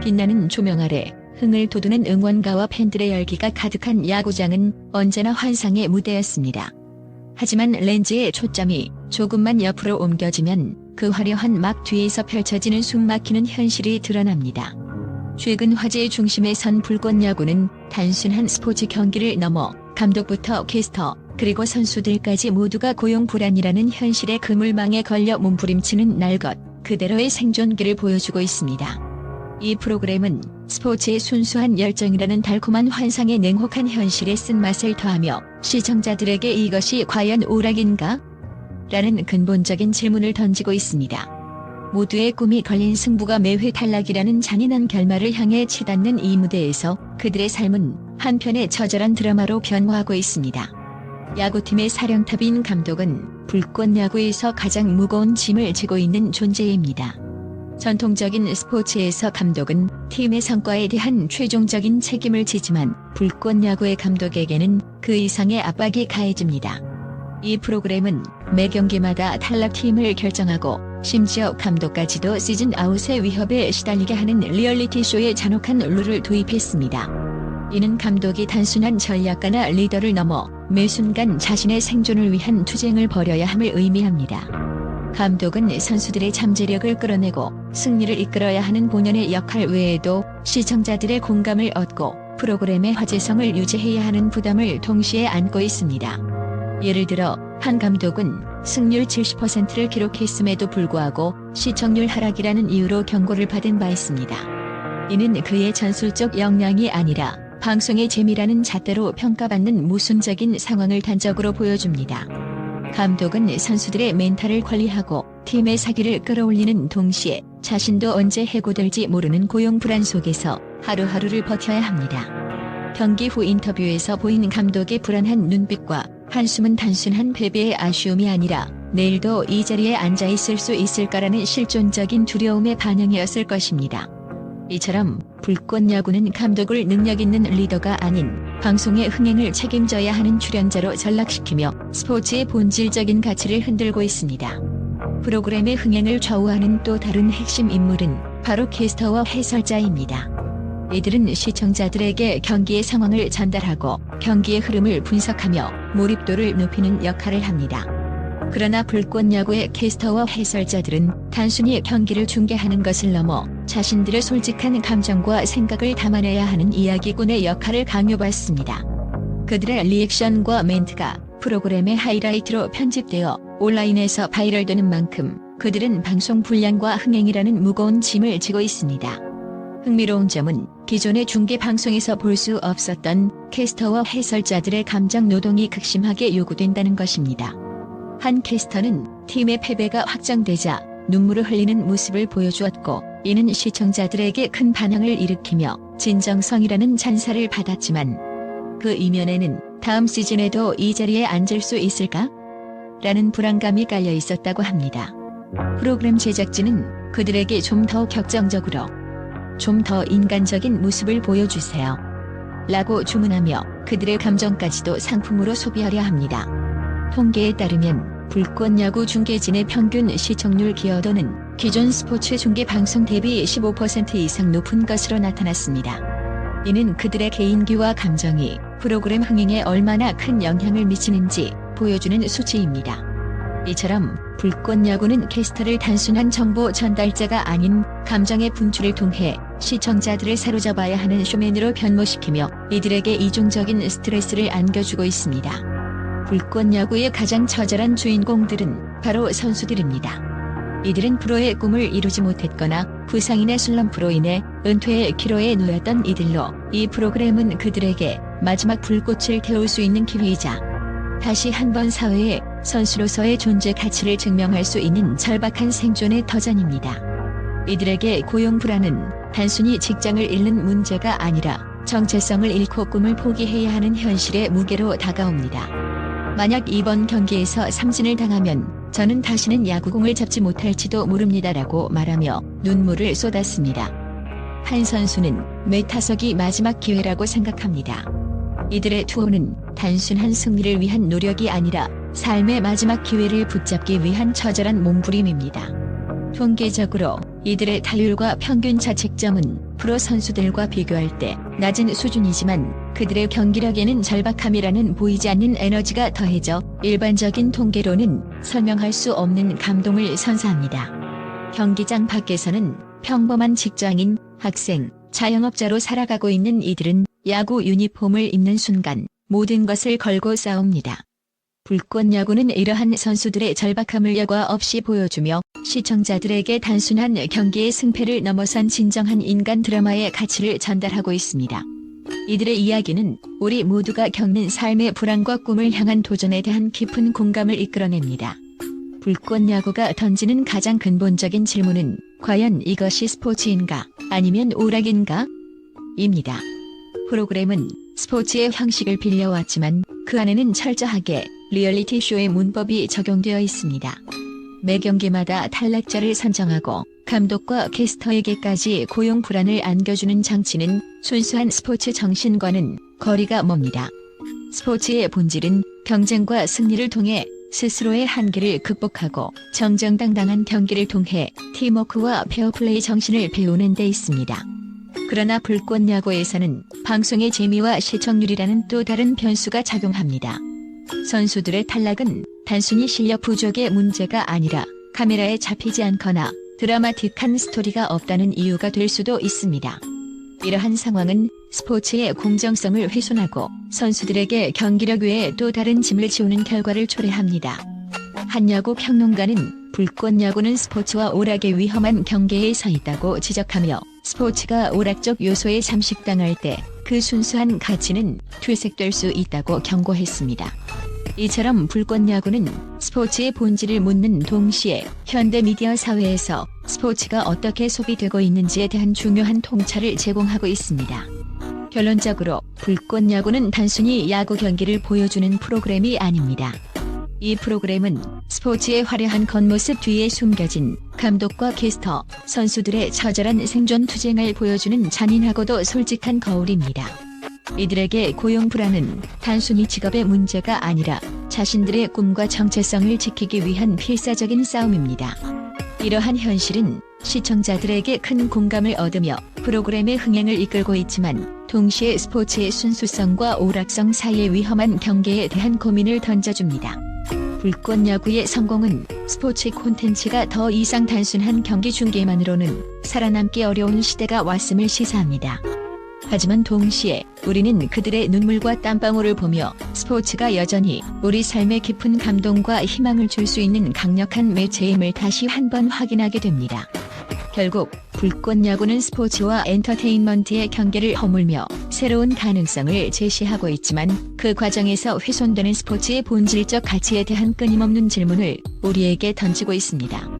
빛나는 조명 아래 흥을 돋우는 응원가와 팬들의 열기가 가득한 야구장은 언제나 환상의 무대였습니다. 하지만 렌즈의 초점이 조금만 옆으로 옮겨지면 그 화려한 막 뒤에서 펼쳐지는 숨막히는 현실이 드러납니다. 최근 화제의 중심에 선 불꽃야구는 단순한 스포츠 경기를 넘어 감독부터 캐스터 그리고 선수들까지 모두가 고용 불안이라는 현실의 그물망에 걸려 몸부림치는 날 것 그대로의 생존기를 보여주고 있습니다. 이 프로그램은 스포츠의 순수한 열정이라는 달콤한 환상의 냉혹한 현실에 쓴맛을 더하며 시청자들에게 이것이 과연 오락인가? 라는 근본적인 질문을 던지고 있습니다. 모두의 꿈이 걸린 승부가 매회 탈락이라는 잔인한 결말을 향해 치닫는 이 무대에서 그들의 삶은 한편의 처절한 드라마로 변화하고 있습니다. 야구팀의 사령탑인 감독은 불꽃야구에서 가장 무거운 짐을 지고 있는 존재입니다. 전통적인 스포츠에서 감독은 팀의 성과에 대한 최종적인 책임을 지지만 불꽃야구의 감독에게는 그 이상의 압박이 가해집니다. 이 프로그램은 매 경기마다 탈락팀을 결정하고 심지어 감독까지도 시즌 아웃의 위협에 시달리게 하는 리얼리티쇼의 잔혹한 룰을 도입했습니다. 이는 감독이 단순한 전략가나 리더를 넘어 매 순간 자신의 생존을 위한 투쟁을 벌여야 함을 의미합니다. 감독은 선수들의 잠재력을 끌어내고 승리를 이끌어야 하는 본연의 역할 외에도 시청자들의 공감을 얻고 프로그램의 화제성을 유지해야 하는 부담을 동시에 안고 있습니다. 예를 들어 한 감독은 승률 70%를 기록했음에도 불구하고 시청률 하락이라는 이유로 경고를 받은 바 있습니다. 이는 그의 전술적 역량이 아니라 방송의 재미라는 잣대로 평가받는 모순적인 상황을 단적으로 보여줍니다. 감독은 선수들의 멘탈을 관리하고 팀의 사기를 끌어올리는 동시에 자신도 언제 해고될지 모르는 고용 불안 속에서 하루하루를 버텨야 합니다. 경기 후 인터뷰에서 보인 감독의 불안한 눈빛과 한숨은 단순한 패배의 아쉬움이 아니라 내일도 이 자리에 앉아 있을 수 있을까라는 실존적인 두려움의 반영이었을 것입니다. 이처럼 불꽃야구는 감독을 능력 있는 리더가 아닌 방송의 흥행을 책임져야 하는 출연자로 전락시키며 스포츠의 본질적인 가치를 흔들고 있습니다. 프로그램의 흥행을 좌우하는 또 다른 핵심 인물은 바로 캐스터와 해설자입니다. 이들은 시청자들에게 경기의 상황을 전달하고 경기의 흐름을 분석하며 몰입도를 높이는 역할을 합니다. 그러나 불꽃야구의 캐스터와 해설자들은 단순히 경기를 중계하는 것을 넘어 자신들의 솔직한 감정과 생각을 담아내야 하는 이야기꾼의 역할을 강요받습니다. 그들의 리액션과 멘트가 프로그램의 하이라이트로 편집되어 온라인에서 바이럴되는 만큼 그들은 방송 분량과 흥행이라는 무거운 짐을 지고 있습니다. 흥미로운 점은 기존의 중계 방송에서 볼 수 없었던 캐스터와 해설자들의 감정 노동이 극심하게 요구된다는 것입니다. 한 캐스터는 팀의 패배가 확정되자 눈물을 흘리는 모습을 보여주었고 이는 시청자들에게 큰 반향을 일으키며 진정성이라는 찬사를 받았지만 그 이면에는 다음 시즌에도 이 자리에 앉을 수 있을까? 라는 불안감이 깔려 있었다고 합니다. 프로그램 제작진은 그들에게 좀 더 격정적으로 좀 더 인간적인 모습을 보여주세요. 라고 주문하며 그들의 감정까지도 상품으로 소비하려 합니다. 통계에 따르면 불꽃야구 중계진의 평균 시청률 기여도는 기존 스포츠 중계 방송 대비 15% 이상 높은 것으로 나타났습니다. 이는 그들의 개인기와 감정이 프로그램 흥행에 얼마나 큰 영향을 미치는지 보여주는 수치입니다. 이처럼 불꽃야구는 캐스터를 단순한 정보 전달자가 아닌 감정의 분출을 통해 시청자들을 사로잡아야 하는 쇼맨으로 변모시키며 이들에게 이중적인 스트레스를 안겨주고 있습니다. 불꽃야구의 가장 처절한 주인공들은 바로 선수들입니다. 이들은 프로의 꿈을 이루지 못했거나 부상이나 슬럼프로 인해 은퇴의 기로에 놓였던 이들로 이 프로그램은 그들에게 마지막 불꽃을 태울 수 있는 기회이자 다시 한번 사회에 선수로서의 존재 가치를 증명할 수 있는 절박한 생존의 터전입니다. 이들에게 고용 불안은 단순히 직장을 잃는 문제가 아니라 정체성을 잃고 꿈을 포기해야 하는 현실의 무게로 다가옵니다. 만약 이번 경기에서 삼진을 당하면 저는 다시는 야구공을 잡지 못할지도 모릅니다라고 말하며 눈물을 쏟았습니다. 한 선수는 매 타석이 마지막 기회라고 생각합니다. 이들의 투혼은 단순한 승리를 위한 노력이 아니라 삶의 마지막 기회를 붙잡기 위한 처절한 몸부림입니다. 통계적으로 이들의 타율과 평균 자책점은 프로 선수들과 비교할 때 낮은 수준이지만 그들의 경기력에는 절박함이라는 보이지 않는 에너지가 더해져 일반적인 통계로는 설명할 수 없는 감동을 선사합니다. 경기장 밖에서는 평범한 직장인, 학생, 자영업자로 살아가고 있는 이들은 야구 유니폼을 입는 순간 모든 것을 걸고 싸웁니다. 불꽃 야구는 이러한 선수들의 절박함을 여과 없이 보여주며 시청자들에게 단순한 경기의 승패를 넘어선 진정한 인간 드라마의 가치를 전달하고 있습니다. 이들의 이야기는 우리 모두가 겪는 삶의 불안과 꿈을 향한 도전에 대한 깊은 공감을 이끌어냅니다. 불꽃 야구가 던지는 가장 근본적인 질문은 과연 이것이 스포츠인가 아니면 오락인가? 입니다. 프로그램은 스포츠의 형식을 빌려왔지만 그 안에는 철저하게 리얼리티 쇼의 문법이 적용되어 있습니다. 매 경기마다 탈락자를 선정하고 감독과 캐스터에게까지 고용 불안을 안겨주는 장치는 순수한 스포츠 정신과는 거리가 멉니다. 스포츠의 본질은 경쟁과 승리를 통해 스스로의 한계를 극복하고 정정당당한 경기를 통해 팀워크와 페어플레이 정신을 배우는 데 있습니다. 그러나 불꽃 야구에서는 방송의 재미와 시청률이라는 또 다른 변수가 작용합니다. 선수들의 탈락은 단순히 실력 부족의 문제가 아니라 카메라에 잡히지 않거나 드라마틱한 스토리가 없다는 이유가 될 수도 있습니다. 이러한 상황은 스포츠의 공정성을 훼손하고 선수들에게 경기력 외에 또 다른 짐을 지우는 결과를 초래합니다. 한 야구 평론가는 불꽃 야구는 스포츠와 오락의 위험한 경계에 서 있다고 지적하며 스포츠가 오락적 요소에 잠식당할 때 그 순수한 가치는 퇴색될 수 있다고 경고했습니다. 이처럼 불꽃 야구는 스포츠의 본질을 묻는 동시에 현대 미디어 사회에서 스포츠가 어떻게 소비되고 있는지에 대한 중요한 통찰을 제공하고 있습니다. 결론적으로 불꽃 야구는 단순히 야구 경기를 보여주는 프로그램이 아닙니다. 이 프로그램은 스포츠의 화려한 겉모습 뒤에 숨겨진 감독과 캐스터, 선수들의 처절한 생존 투쟁을 보여주는 잔인하고도 솔직한 거울입니다. 이들에게 고용 불안은 단순히 직업의 문제가 아니라 자신들의 꿈과 정체성을 지키기 위한 필사적인 싸움입니다. 이러한 현실은 시청자들에게 큰 공감을 얻으며 프로그램의 흥행을 이끌고 있지만 동시에 스포츠의 순수성과 오락성 사이의 위험한 경계에 대한 고민을 던져줍니다. 불꽃 야구의 성공은 스포츠 콘텐츠가 더 이상 단순한 경기 중계만으로는 살아남기 어려운 시대가 왔음을 시사합니다. 하지만 동시에 우리는 그들의 눈물과 땀방울을 보며 스포츠가 여전히 우리 삶에 깊은 감동과 희망을 줄 수 있는 강력한 매체임을 다시 한번 확인하게 됩니다. 결국 불꽃 야구는 스포츠와 엔터테인먼트의 경계를 허물며 새로운 가능성을 제시하고 있지만 그 과정에서 훼손되는 스포츠의 본질적 가치에 대한 끊임없는 질문을 우리에게 던지고 있습니다.